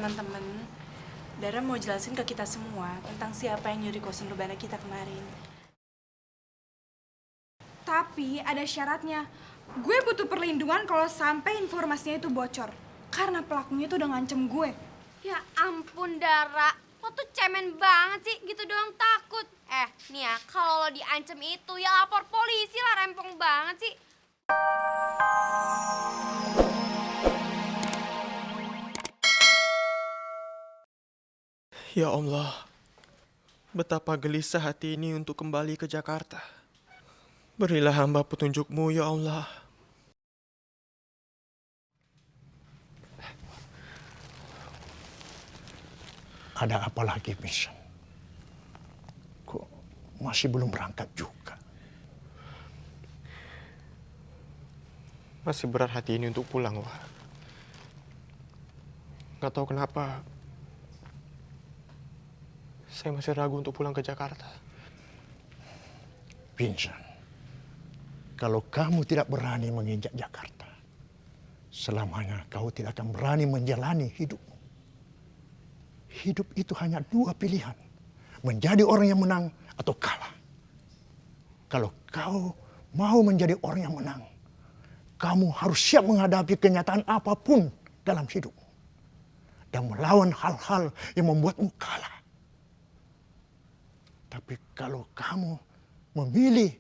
teman-teman, Dara mau jelasin ke kita semua tentang siapa yang nyuri kostum Rebana kita kemarin. Tapi ada syaratnya. Gue butuh perlindungan kalau sampai informasinya itu bocor. Karena pelakunya itu udah ngancem gue. Ya ampun, Dara. Lo tuh cemen banget sih, gitu doang takut. Nih ya, kalau lo diancem itu ya lapor polisi lah, rempong banget sih. Ya Allah, betapa gelisah hati ini untuk kembali ke Jakarta. Berilah hamba petunjuk-Mu, ya Allah. Ada apa lagi, Mission? Kok masih belum berangkat juga? Masih berat hati ini untuk pulang, Wah. Gak tahu kenapa, saya masih ragu untuk pulang ke Jakarta. Vincent, kalau kamu tidak berani menginjak Jakarta, selamanya kau tidak akan berani menjalani hidupmu. Hidup itu hanya dua pilihan, menjadi orang yang menang atau kalah. Kalau kau mau menjadi orang yang menang, kamu harus siap menghadapi kenyataan apapun dalam hidupmu dan melawan hal-hal yang membuatmu kalah. Tapi kalau kamu memilih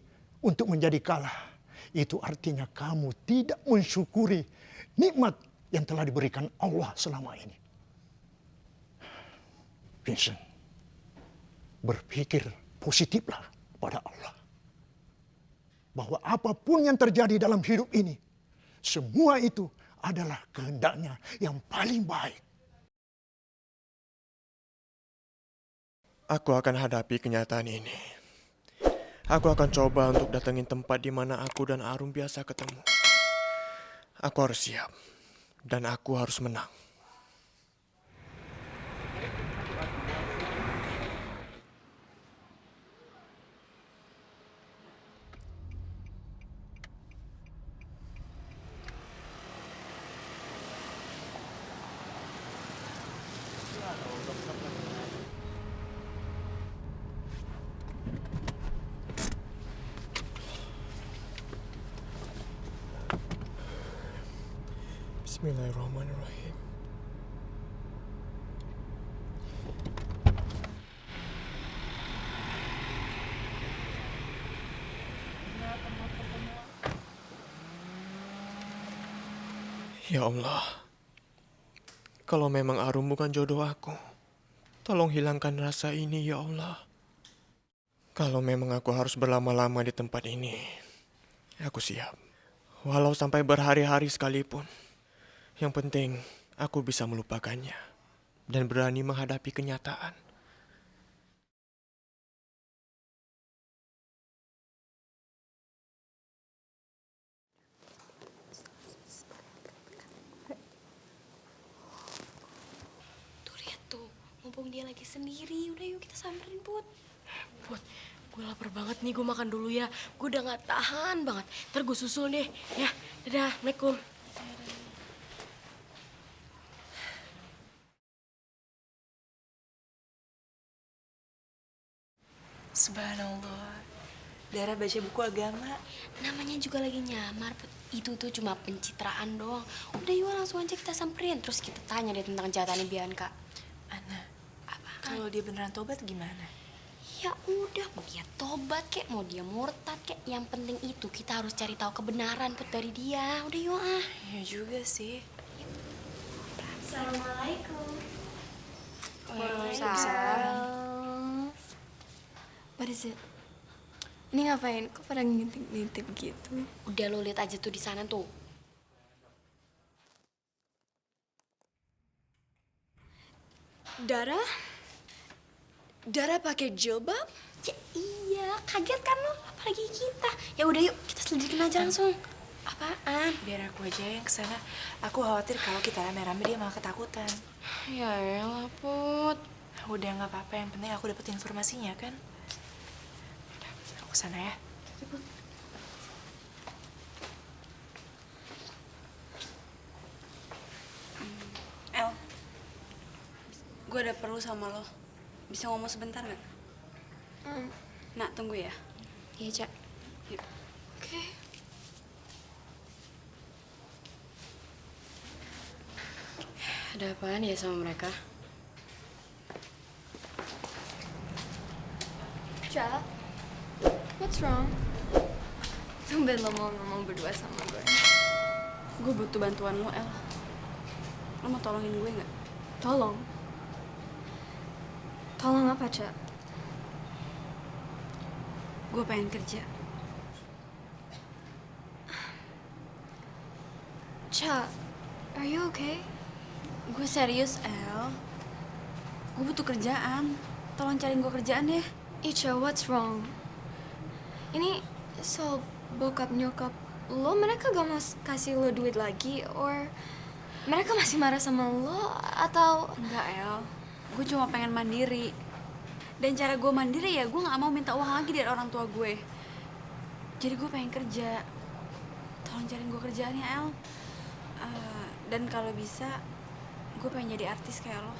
untuk menjadi kalah, itu artinya kamu tidak mensyukuri nikmat yang telah diberikan Allah selama ini. Vincent, berpikir positiflah pada Allah. Bahwa apapun yang terjadi dalam hidup ini, semua itu adalah kehendaknya yang paling baik. Aku akan hadapi kenyataan ini. Aku akan coba untuk datengin tempat di mana aku dan Arum biasa ketemu. Aku harus siap. Dan aku harus menang. Bismillahirrahmanirrahim. Ya Allah, kalau memang Arum bukan jodoh aku, tolong hilangkan rasa ini, ya Allah. Kalau memang aku harus berlama-lama di tempat ini, aku siap. Walau sampai berhari-hari sekalipun. Yang penting, aku bisa melupakannya dan berani menghadapi kenyataan. Tuh lihat tuh, mumpung dia lagi sendiri. Udah yuk kita samperin, Put. Put, gue lapar banget nih, gue makan dulu ya. Gue udah gak tahan banget. Ntar gue susul deh. Ya, dadah, Assalamualaikum. Subhanallah, Dara baca buku agama. Namanya juga lagi nyamar, Put. Itu tuh cuma pencitraan doang. Udah yuk langsung aja kita samperin. Terus kita tanya deh tentang kejahatannya Bianca. Ana, Apa? kalau dia beneran tobat gimana? Ya udah, mau dia tobat kek, mau dia murtad kek. Yang penting itu kita harus cari tahu kebenaran, Put, dari dia. Udah yuk ah. Ya juga sih. Assalamualaikum. Waalaikumsalam. What is it? Ini ngapain? Kok pada ngintip-ngintip gitu? Udah lo lihat aja tuh di sana tuh. Dara? Dara pakai jilbab? Ya iya, kaget kan lo? Apalagi kita. Ya udah yuk, kita selidikin aja langsung. Apaan? Biar aku aja yang kesana. Aku khawatir kalau kita rame-rame dia malah ketakutan. Ya elah, Put. Udah nggak apa-apa, yang penting aku dapat informasinya kan. Aku kesana ya. El, Gue ada perlu sama lo. Bisa ngomong sebentar nggak? Nak, tunggu ya. Iya, Cak. Yuk. Oke. Ada apaan ya sama mereka? Cak, what's wrong? Tumben lo mau ngomong berdua sama gue. Gue butuh bantuan lo, El. Lo mau tolongin gue nggak? Tolong. Tolong apa, Cak? Gue pengen kerja. Cak, are you okay? Gue serius, El. Gue butuh kerjaan. Tolong cariin gue kerjaan ya. Ica, what's wrong? Ini soal bokap nyokap lo, mereka gak mau kasih lo duit lagi? Or mereka masih marah sama lo? Atau... Enggak, El. Gue cuma pengen mandiri. Dan cara gue mandiri ya, gue gak mau minta uang lagi dari orang tua gue. Jadi gue pengen kerja. Tolong cariin gue kerjaan ya, El. Dan kalau bisa, gue pengen jadi artis kayak lo.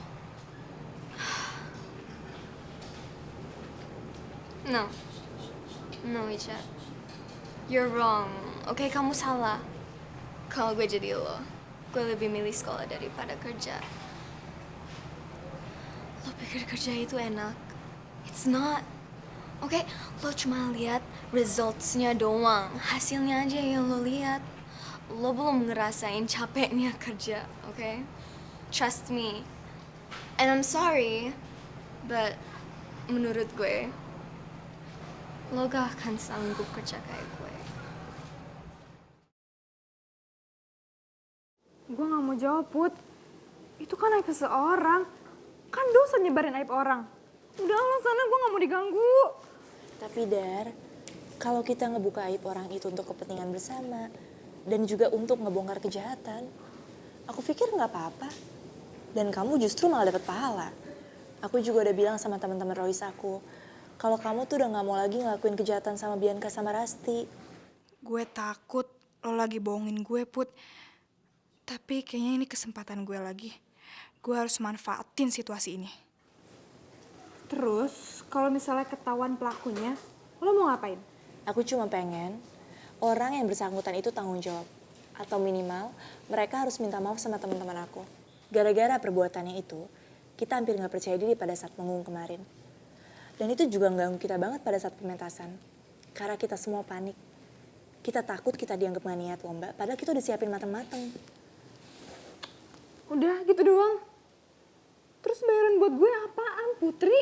No. No, Ica. You're wrong. Oke, kamu salah. Kalau gue jadi lo, gue lebih milih sekolah daripada kerja. Lo pikir kerja itu enak? It's not. Oke, lo cuma lihat results-nya doang. Hasilnya aja yang lo lihat. Lo belum ngerasain capeknya kerja, oke? Trust me. And I'm sorry, but menurut gue, lo gak akan sanggup kerja kayak gue. Gue gak mau jawab, Put. Itu kan aib seseorang. Kan dosa nyebarin aib orang. Udah lo sana, gue gak mau diganggu. Tapi Dar, kalau kita ngebuka aib orang itu untuk kepentingan bersama dan juga untuk ngebongkar kejahatan, aku pikir nggak apa-apa. Dan kamu justru malah dapat pahala. Aku juga udah bilang sama teman-teman Royce aku, kalau kamu tuh udah nggak mau lagi ngelakuin kejahatan sama Bianca sama Rasti. Gue takut lo lagi bohongin gue, Put. Tapi kayaknya ini kesempatan gue lagi. Gue harus manfaatin situasi ini. Terus, kalau misalnya ketahuan pelakunya, lo mau ngapain? Aku cuma pengen orang yang bersangkutan itu tanggung jawab. Atau minimal mereka harus minta maaf sama teman-teman aku. Gara-gara perbuatannya itu, kita hampir nggak percaya diri pada saat manggung kemarin. Dan itu juga ganggu kita banget pada saat pementasan. Karena kita semua panik. Kita takut kita dianggap nggak niat lomba, padahal kita udah siapin mateng-mateng. Udah gitu doang. Terus bayaran buat gue apaan, Putri?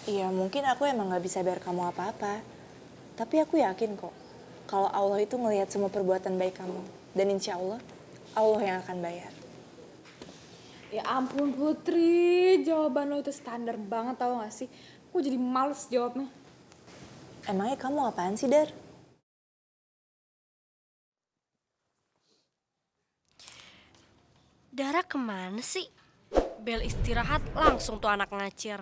Iya, mungkin aku emang gak bisa bayar kamu apa-apa. Tapi aku yakin kok, kalau Allah itu ngelihat semua perbuatan baik kamu. Dan insya Allah, Allah yang akan bayar. Ya ampun Putri, jawaban lo itu standar banget tau gak sih? Gue jadi males jawabnya. Emangnya kamu apaan sih, Dar? Dara kemana sih? Bel istirahat langsung tuh anak ngacir.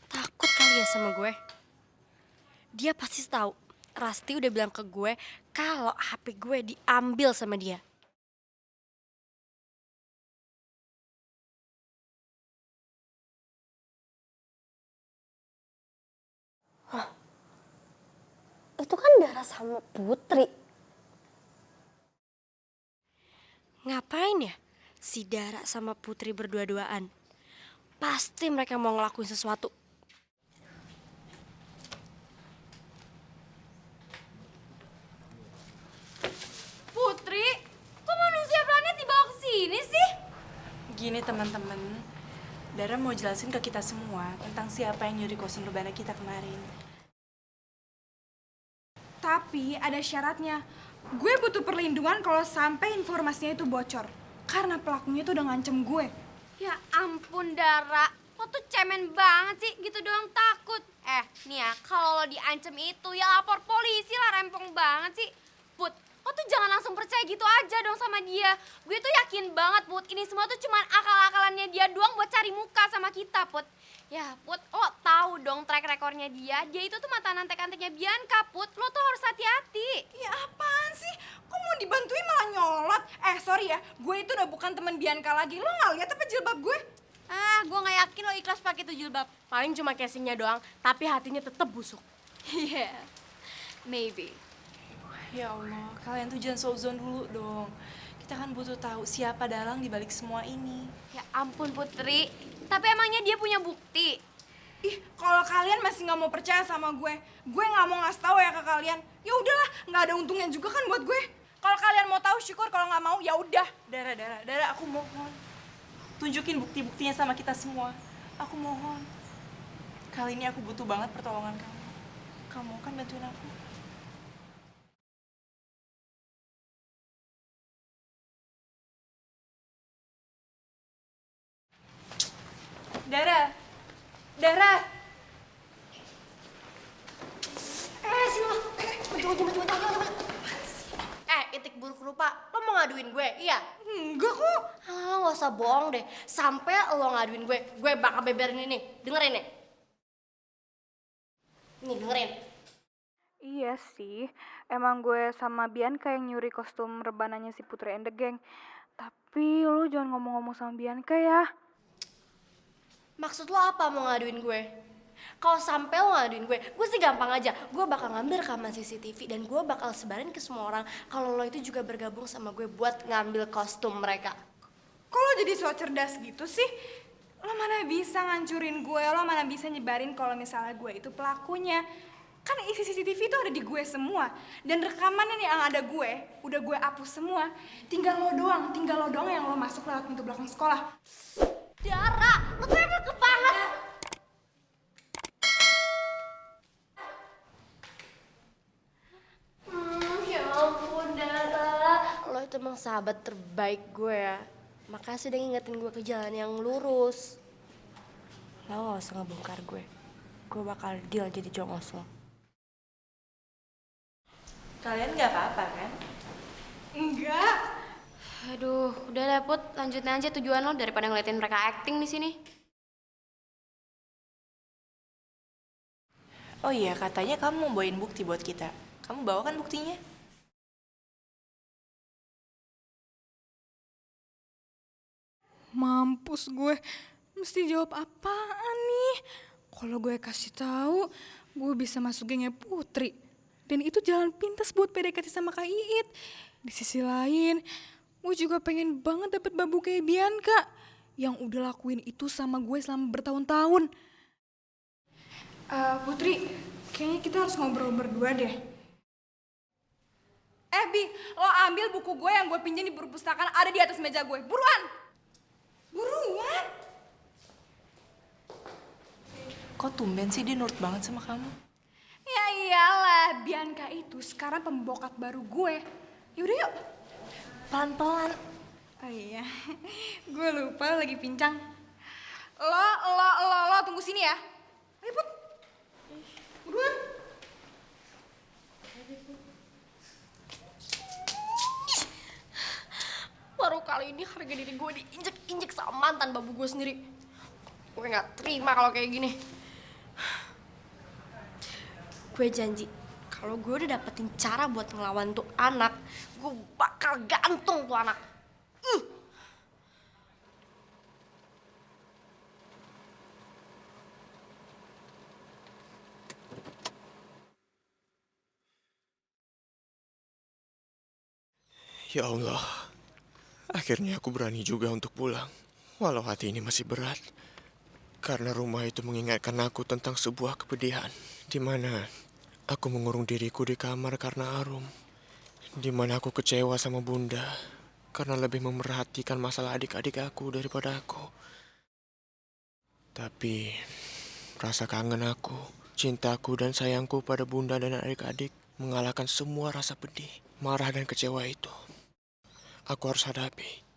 Takut kali ya sama gue. Dia pasti tahu. Rasti udah bilang ke gue kalau HP gue diambil sama dia. Itu kan Dara sama Putri. Ngapain ya si Dara sama Putri berdua-duaan? Pasti mereka mau ngelakuin sesuatu. Putri, kok manusia planet dibawa ke sini sih? Gini teman-teman, Dara mau jelasin ke kita semua tentang siapa yang nyuri kostum Lubana kita kemarin. Tapi ada syaratnya. Gue butuh perlindungan kalau sampai informasinya itu bocor. Karena pelakunya itu udah ngancem gue. Ya ampun Dara, lo tuh cemen banget sih, gitu doang takut. Nih ya, kalau lo diancem itu ya lapor polisi lah, rempong banget sih. Put, lo tuh jangan langsung percaya gitu aja dong sama dia. Gue tuh yakin banget Put, ini semua tuh cuma akal-akalannya dia doang buat cari muka sama kita Put. Ya, Put, lo tahu dong track rekornya dia. Dia itu tuh mantan antek-anteknya Bianca, Put. Lo tuh harus hati-hati. Ya apaan sih? Kok mau dibantuin malah nyolot? Sorry ya, gue itu udah bukan teman Bianca lagi. Lo nggak lihat apa jilbab gue? Ah, gue nggak yakin lo ikhlas pakai tuh jilbab. Paling cuma casingnya doang, tapi hatinya tetap busuk. Iya, maybe. Ya Allah, kalian tuh jangan suzon dulu dong. Kita kan butuh tahu siapa dalang di balik semua ini. Ya ampun, Putri. Tapi emangnya dia punya bukti? Ih, kalau kalian masih nggak mau percaya sama gue nggak mau ngasih tahu ya ke kalian. Ya udahlah, nggak ada untungnya juga kan buat gue. Kalau kalian mau tahu syukur, kalau nggak mau ya udah. Dara, aku mohon. Tunjukin bukti-buktinya sama kita semua. Aku mohon. Kali ini aku butuh banget pertolongan kamu. Kamu kan bantuin aku. Dara. Sini lo. Maju. Itik buruk rupa. Lo mau ngaduin gue? Iya? Enggak kok. Alah, lo gak usah bohong deh. Sampai lo ngaduin gue bakal beberin ini. Dengerin nih. Nih, dengerin. Iya sih, emang gue sama Bianca yang nyuri kostum rebananya si Putri and the Gang. Tapi lo jangan ngomong-ngomong sama Bianca ya. Maksud lo apa mau ngaduin gue? Kalau sampai lo ngaduin gue sih gampang aja. Gue bakal ngambil rekaman CCTV dan gue bakal sebarin ke semua orang kalau lo itu juga bergabung sama gue buat ngambil kostum mereka. Kok lo jadi so cerdas gitu sih? Lo mana bisa ngancurin gue, lo mana bisa nyebarin kalau misalnya gue itu pelakunya. Kan isi CCTV itu ada di gue semua. Dan rekamannya nih yang ada gue, udah gue hapus semua. Tinggal lo doang yang lo masuk lewat pintu belakang sekolah. Dara, lo tuh emang banget. Ya ampun, Dara. Lo itu emang sahabat terbaik gue ya. Makasih udah ngingetin gue ke jalan yang lurus. Lo gak usah ngebongkar gue. Gue bakal deal jadi jongos lo. Kalian nggak apa-apa kan? Enggak. Aduh, udah deh Put, lanjutin aja tujuan lo daripada ngeliatin mereka acting di sini. Oh iya, katanya kamu mau bawain bukti buat kita. Kamu bawa kan buktinya? Mampus gue, mesti jawab apaan nih? Kalau gue kasih tahu, gue bisa masuk gengnya Putri. Dan itu jalan pintas buat PDKT sama Kak Iit. Di sisi lain, gue juga pengen banget dapet babu kayak Bianca yang udah lakuin itu sama gue selama bertahun-tahun. Putri, kayaknya kita harus ngobrol berdua deh. Bi, lo ambil buku gue yang gue pinjam di perpustakaan ada di atas meja gue. Buruan! Buruan! Kok tumben sih dia nurut banget sama kamu? Ya iyalah, Bianca itu sekarang pembokat baru gue. Yaudah yuk. Pelan-pelan. Oh iya, gue lupa lagi pincang. Lo tunggu sini ya. Ayo Put. Buruan. Baru kali ini harga diri gue diinjek-injek sama mantan babu gue sendiri. Gue gak terima kalau kayak gini. Gue janji, kalau gue udah dapetin cara buat ngelawan tuh anak, gue bakal gantung tuh anak. Ya Allah, akhirnya aku berani juga untuk pulang. Walau hati ini masih berat. Karena rumah itu mengingatkan aku tentang sebuah kepedihan. Di mana aku mengurung diriku di kamar karena Arum. Di mana aku kecewa sama Bunda. Karena lebih memerhatikan masalah adik-adik aku daripada aku. Tapi rasa kangen aku, cintaku dan sayangku pada Bunda dan adik-adik mengalahkan semua rasa pedih, marah dan kecewa itu. Aku harus hadapi.